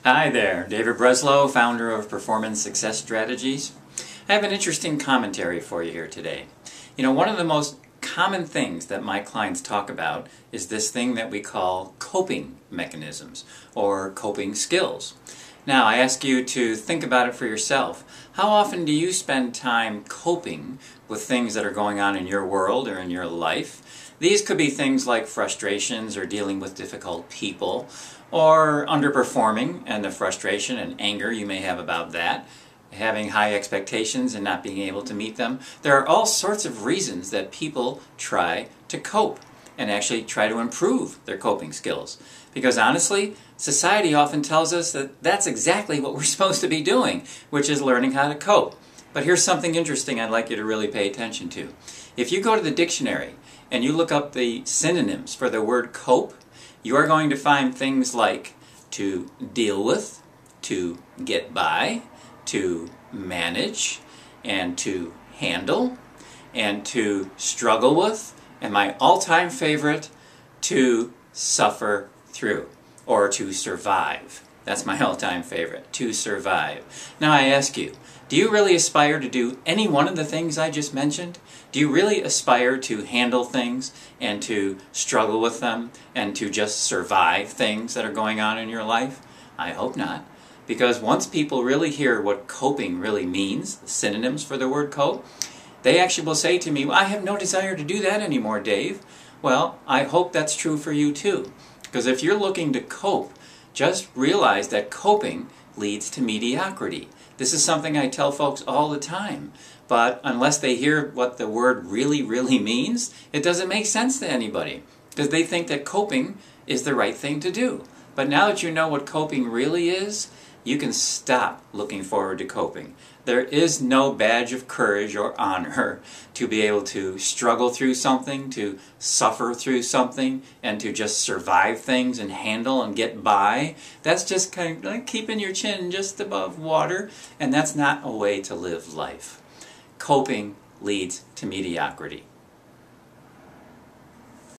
Hi there, David Breslow, founder of Performance Success Strategies. I have an interesting commentary for you here today. You know, one of the most common things that my clients talk about is this thing that we call coping mechanisms or coping skills. Now, I ask you to think about it for yourself. How often do you spend time coping with things that are going on in your world or in your life? These could be things like frustrations or dealing with difficult people, or underperforming and the frustration and anger you may have about that, having high expectations and not being able to meet them. There are all sorts of reasons that people try to cope and actually try to improve their coping skills. Because honestly, society often tells us that that's exactly what we're supposed to be doing, which is learning how to cope. But here's something interesting I'd like you to really pay attention to. If you go to the dictionary and you look up the synonyms for the word cope, you are going to find things like to deal with, to get by, to manage, and to handle, and to struggle with, and my all-time favorite, to suffer through, or to survive. That's my all-time favorite, to survive. Now I ask you, do you really aspire to do any one of the things I just mentioned? Do you really aspire to handle things and to struggle with them and to just survive things that are going on in your life? I hope not. Because once people really hear what coping really means, the synonyms for the word cope, they actually will say to me, well, I have no desire to do that anymore, Dave. Well, I hope that's true for you too. Because if you're looking to cope, just realize that coping leads to mediocrity. This is something I tell folks all the time. But unless they hear what the word really means, it doesn't make sense to anybody. Because they think that coping is the right thing to do. But now that you know what coping really is, you can stop looking forward to coping. There is no badge of courage or honor to be able to struggle through something, to suffer through something, and to just survive things and handle and get by. That's just kind of like keeping your chin just above water, and that's not a way to live life. Coping leads to mediocrity.